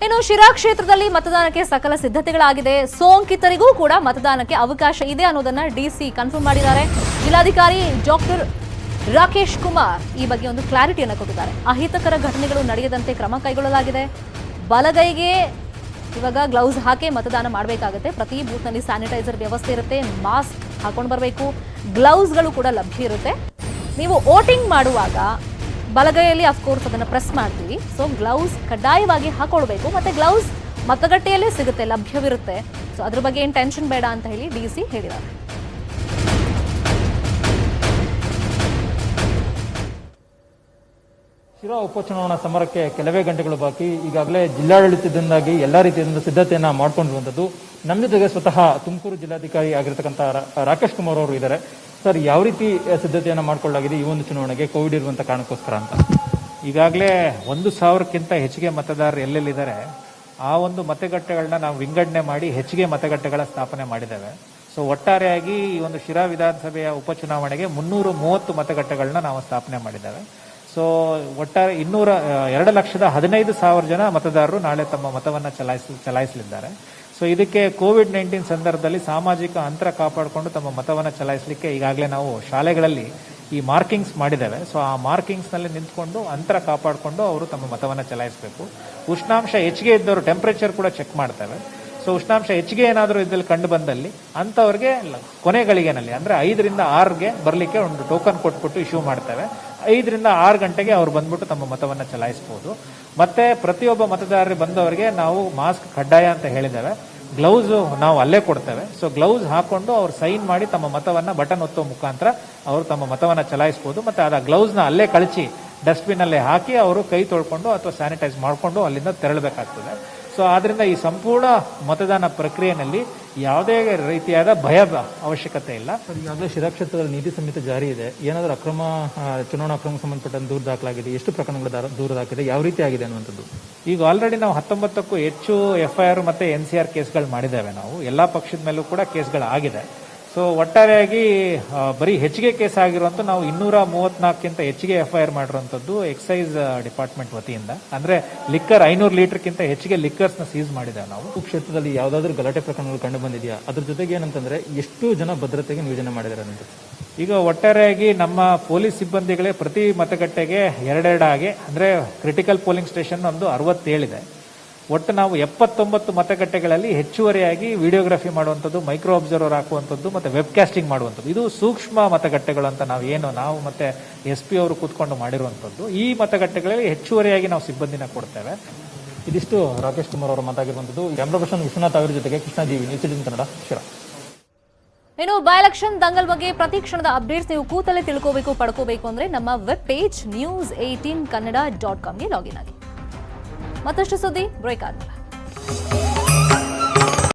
ಇನ್ನು ಶಿರಾ ಕ್ಷೇತ್ರದಲ್ಲಿ ಮತದಾನಕ್ಕೆ ಸಕಲ ಸಿದ್ಧತೆಗಳಾಗಿದೆ. ಸೋಂಕಿತರಿಗೂ ಕೂಡ ಮತದಾನಕ್ಕೆ ಅವಕಾಶ ಇದೆ ಅನ್ನೋದನ್ನ ಡಿಸಿ ಕನ್ಫರ್ಮ್ ಮಾಡಿದ್ದಾರೆ. ಜಿಲ್ಲಾಧಿಕಾರಿ ಡಾಕ್ಟರ್ ರಾಕೇಶ್ ಕುಮಾರ್ ಈ ಬಗ್ಗೆ ಒಂದು ಕ್ಲಾರಿಟಿಯನ್ನು ಕೊಟ್ಟಿದ್ದಾರೆ. ಅಹಿತಕರ ಘಟನೆಗಳು ನಡೆಯದಂತೆ ಕ್ರಮ ಕೈಗೊಳ್ಳಲಾಗಿದೆ. ಬಲಗೈಗೆ ಇವಾಗ ಗ್ಲೌಸ್ ಹಾಕಿ ಮತದಾನ ಮಾಡಬೇಕಾಗುತ್ತೆ. ಪ್ರತಿ ಬೂತ್ನಲ್ಲಿ ಸ್ಯಾನಿಟೈಸರ್ ವ್ಯವಸ್ಥೆ ಇರುತ್ತೆ. ಮಾಸ್ಕ್ ಹಾಕೊಂಡು ಬರಬೇಕು. ಗ್ಲೌಸ್ಗಳು ಕೂಡ ಲಭ್ಯ ಇರುತ್ತೆ. ನೀವು ವೋಟಿಂಗ್ ಮಾಡುವಾಗ ಬಲಗೈಯಲ್ಲಿ ಅಫ್ಕೋರ್ಸ್ ಅದನ್ನು ಪ್ರೆಸ್ ಮಾಡ್ತೀವಿ. ಸೊ ಗ್ಲೌಸ್ ಕಡ್ಡಾಯವಾಗಿ ಹಾಕೊಳ್ಬೇಕು. ಮತ್ತೆ ಗ್ಲೌಸ್ ಮತಗಟ್ಟೆಯಲ್ಲೇ ಸಿಗುತ್ತೆ, ಲಭ್ಯವಿರುತ್ತೆ. ಸೊ ಅದ್ರ ಬಗ್ಗೆ ಏನು ಟೆನ್ಷನ್ ಬೇಡ ಅಂತ ಹೇಳಿ ಡಿಸಿ ಹೇಳಿದ್ದಾರೆ. ಶಿರಾ ಉಪಚುನಾವಣಾ ಸಮರಕ್ಕೆ ಕೆಲವೇ ಗಂಟೆಗಳು ಬಾಕಿ. ಈಗಾಗಲೇ ಜಿಲ್ಲಾಡಳಿತದಿಂದಾಗಿ ಎಲ್ಲ ರೀತಿಯಿಂದ ಸಿದ್ಧತೆಯನ್ನ ಮಾಡ್ಕೊಂಡಿರುವಂಥದ್ದು. ನಮ್ಮ ಜೊತೆಗೆ ಸ್ವತಃ ತುಮಕೂರು ಜಿಲ್ಲಾಧಿಕಾರಿ ಆಗಿರತಕ್ಕಂಥ ರಾಕೇಶ್ ಕುಮಾರ್ ಅವರು ಇದ್ದಾರೆ. ಸರ್, ಯಾವ ರೀತಿ ಸಿದ್ಧತೆಯನ್ನ ಮಾಡ್ಕೊಳ್ಳಲಾಗಿದೆ ಈ ಒಂದು ಚುನಾವಣೆಗೆ ಕೋವಿಡ್ ಇರುವಂತ ಕಾರಣಕ್ಕೋಸ್ಕರ ಅಂತ? ಈಗಾಗಲೇ 1,000ಕ್ಕಿಂತ ಹೆಚ್ಚಿಗೆ ಮತದಾರರು ಎಲ್ಲೆಲ್ಲಿದ್ದಾರೆ ಆ ಒಂದು ಮತಗಟ್ಟೆಗಳನ್ನ ನಾವು ವಿಂಗಡಣೆ ಮಾಡಿ ಹೆಚ್ಚಿಗೆ ಮತಗಟ್ಟೆಗಳ ಸ್ಥಾಪನೆ ಮಾಡಿದ್ದೇವೆ. ಸೊ ಒಟ್ಟಾರೆಯಾಗಿ ಈ ಒಂದು ಶಿರಾ ವಿಧಾನಸಭೆಯ ಉಪಚುನಾವಣೆಗೆ 330 ಮತಗಟ್ಟೆಗಳನ್ನ ನಾವು ಸ್ಥಾಪನೆ ಮಾಡಿದ್ದೇವೆ. ಸೊ ಒಟ್ಟಾರೆ 2,15,000 ಜನ ಮತದಾರರು ನಾಳೆ ತಮ್ಮ ಮತವನ್ನು ಚಲಾಯಿಸಲಿದ್ದಾರೆ. ಸೊ ಇದಕ್ಕೆ ಕೋವಿಡ್-19 ಸಂದರ್ಭದಲ್ಲಿ ಸಾಮಾಜಿಕ ಅಂತರ ಕಾಪಾಡಿಕೊಂಡು ತಮ್ಮ ಮತವನ್ನು ಚಲಾಯಿಸಲಿಕ್ಕೆ ಈಗಾಗಲೇ ನಾವು ಶಾಲೆಗಳಲ್ಲಿ ಈ ಮಾರ್ಕಿಂಗ್ಸ್ ಮಾಡಿದ್ದೇವೆ. ಸೊ ಆ ಮಾರ್ಕಿಂಗ್ಸ್ನಲ್ಲಿ ನಿಂತ್ಕೊಂಡು ಅಂತರ ಕಾಪಾಡಿಕೊಂಡು ಅವರು ತಮ್ಮ ಮತವನ್ನು ಚಲಾಯಿಸಬೇಕು. ಉಷ್ಣಾಂಶ ಹೆಚ್ಚಿಗೆ ಇದ್ದವರು ಟೆಂಪರೇಚರ್ ಕೂಡ ಚೆಕ್ ಮಾಡ್ತೇವೆ. ಸೊ ಉಷ್ಣಾಂಶ ಹೆಚ್ಚಿಗೆ ಏನಾದರೂ ಇದ್ದಲ್ಲಿ ಕಂಡು ಬಂದಲ್ಲಿ ಅಂಥವ್ರಿಗೆ ಕೊನೆ ಗಳಿಗೆನಲ್ಲಿ ಅಂದರೆ 5ರಿಂದ 6ಗೆ ಬರಲಿಕ್ಕೆ ಒಂದು ಟೋಕನ್ ಕೊಟ್ಬಿಟ್ಟು ಇಶ್ಯೂ ಮಾಡ್ತೇವೆ. 5ರಿಂದ 6 ಗಂಟೆಗೆ ಅವ್ರು ಬಂದ್ಬಿಟ್ಟು ತಮ್ಮ ಮತವನ್ನು ಚಲಾಯಿಸಬಹುದು. ಮತ್ತೆ ಪ್ರತಿಯೊಬ್ಬ ಮತದಾರರಿಗೆ ಬಂದವರಿಗೆ ನಾವು ಮಾಸ್ಕ್ ಕಡ್ಡಾಯ ಅಂತ ಹೇಳಿದ್ದೇವೆ. ಗ್ಲೌಸ್ ನಾವು ಅಲ್ಲೇ ಕೊಡ್ತೇವೆ. ಸೊ ಗ್ಲೌಸ್ ಹಾಕೊಂಡು ಅವ್ರು ಸೈನ್ ಮಾಡಿ ತಮ್ಮ ಮತವನ್ನು ಬಟನ್ ಒತ್ತುವ ಮುಖಾಂತರ ಅವರು ತಮ್ಮ ಮತವನ್ನು ಚಲಾಯಿಸಬಹುದು. ಮತ್ತೆ ಆ ಗ್ಲೌಸ್ನ ಅಲ್ಲೇ ಕಳಚಿ ಡಸ್ಟ್ಬಿನ್ ಅಲ್ಲೇ ಹಾಕಿ ಅವರು ಕೈ ತೊಳ್ಕೊಂಡು ಅಥವಾ ಸ್ಯಾನಿಟೈಸ್ ಮಾಡಿಕೊಂಡು ಅಲ್ಲಿಂದ ತೆರಳಬೇಕಾಗ್ತದೆ. ಸೊ ಆದ್ರಿಂದ ಈ ಸಂಪೂರ್ಣ ಮತದಾನ ಪ್ರಕ್ರಿಯೆಯಲ್ಲಿ ಯಾವುದೇ ರೀತಿಯಾದ ಭಯ ಅವಶ್ಯಕತೆ ಇಲ್ಲ. ಈಗಾಗಲೇ ಶಿರಾ ಕ್ಷೇತ್ರದಲ್ಲಿ ನೀತಿ ಸಂಹಿತೆ ಜಾರಿ ಇದೆ. ಏನಾದರೂ ಚುನಾವಣಾ ಅಕ್ರಮ ಸಂಬಂಧಪಟ್ಟಂತೆ ದೂರು ದಾಖಲಾಗಿದೆ? ಎಷ್ಟು ಪ್ರಕರಣಗಳು ದೂರು ದಾಖಲಿದೆ? ಯಾವ ರೀತಿ ಆಗಿದೆ ಅನ್ನುವಂಥದ್ದು? ಈಗ ಆಲ್ರೆಡಿ ನಾವು 19ಕ್ಕೂ ಹೆಚ್ಚು FIR ಮತ್ತೆ NCR ಕೇಸ್ಗಳು ಮಾಡಿದ್ದೇವೆ. ನಾವು ಎಲ್ಲಾ ಪಕ್ಷದ ಮೇಲೂ ಕೂಡ ಕೇಸ್ಗಳಾಗಿದೆ. ಸೊ ಒಟ್ಟಾರೆಯಾಗಿ ಬರೀ ಹೆಚ್ಚಿಗೆ ಕೇಸ್ ಆಗಿರುವಂತ ನಾವು 234ಕ್ಕಿಂತ ಹೆಚ್ಚಿಗೆ FIR ಮಾಡಿರುವಂತದ್ದು ಎಕ್ಸೈಸ್ ಡಿಪಾರ್ಟ್ಮೆಂಟ್ ವತಿಯಿಂದ. ಅಂದ್ರೆ ಲಿಕ್ಕರ್ 500 ಲೀಟರ್ಗಿಂತ ಹೆಚ್ಚಿಗೆ ಲಿಕ್ಕರ್ಸ್ ನ ಸೀಸ್ ಮಾಡಿದ್ದೇವೆ ನಾವು. ಕ್ಷೇತ್ರದಲ್ಲಿ ಯಾವ್ದಾದ್ರು ಗಲಾಟೆ ಪ್ರಕರಣಗಳು ಕಂಡು ಬಂದಿದೆಯಾ? ಅದ್ರ ಜೊತೆಗೆ ಏನಂತಂದ್ರೆ ಎಷ್ಟು ಜನ ಭದ್ರತೆಗೆ ನಿಯೋಜನೆ ಮಾಡಿದ್ದಾರೆ ಅಂತ? ಈಗ ಒಟ್ಟಾರೆಯಾಗಿ ನಮ್ಮ ಪೊಲೀಸ್ ಸಿಬ್ಬಂದಿಗಳೇ ಪ್ರತಿ ಮತಗಟ್ಟೆಗೆ 2 ಆಗಿ ಅಂದ್ರೆ ಕ್ರಿಟಿಕಲ್ ಪೋಲಿಂಗ್ ಸ್ಟೇಷನ್ ಒಂದು 67 ಇದೆ. ಒಟ್ಟು ನಾವು 79 ಮತಗಟ್ಟೆಗಳಲ್ಲಿ ಹೆಚ್ಚುವರಿಯಾಗಿ ವಿಡಿಯೋಗ್ರಫಿ ಮಾಡುವಂಥದ್ದು, ಮೈಕ್ರೋ ಅಬ್ಸರ್ವರ್ ಹಾಕುವಂಥದ್ದು ಮತ್ತೆ ವೆಬ್ಕಾಸ್ಟಿಂಗ್ ಮಾಡುವಂಥದ್ದು. ಇದು ಸೂಕ್ಷ್ಮ ಮತಗಟ್ಟೆಗಳು ಅಂತ ನಾವು ಮತ್ತೆ SP ಅವರು ಕೂತ್ಕೊಂಡು ಮಾಡಿರುವಂಥದ್ದು. ಈ ಮತಗಟ್ಟೆಗಳಲ್ಲಿ ಹೆಚ್ಚುವರಿಯಾಗಿ ನಾವು ಸಿಬ್ಬಂದಿನ ಕೊಡ್ತೇವೆ. ಇದಿಷ್ಟು ರಾಕೇಶ್ ಕುಮಾರ್ ಅವರ ಮಾತಾಗಿರುವಂಥದ್ದು. ಕ್ಯಾಮ್ರಾ ಪರ್ಸನ್ ವಿಶ್ವನಾಥ್ ಅವರ ಜೊತೆಗೆ ಕೃಷ್ಣ ಜೀವಿ, ನ್ಯೂಸ್ 18 ಕನ್ನಡ, ಶಿರಾ. ಇನ್ನು ಬೈ ಎಲೆಕ್ಷನ್ ದಂಗಲ್ ಬಗ್ಗೆ ಪ್ರತಿ ಕ್ಷಣದ ಅಪ್ಡೇಟ್ಸ್ ನೀವು ಕೂತಲ್ಲೇ ತಿಳ್ಕೋಬೇಕು, ಪಡ್ಕೋಬೇಕು ಅಂದ್ರೆ ನಮ್ಮ ವೆಬ್ ಪೇಜ್ news18kannada.com ಗೆ ಲಾಗಿನ್ ಆಗಿ. ಮತ್ತಷ್ಟು ಸುದ್ದಿ ಬ್ರೇಕ್ ಆದ್ಮೇಲೆ.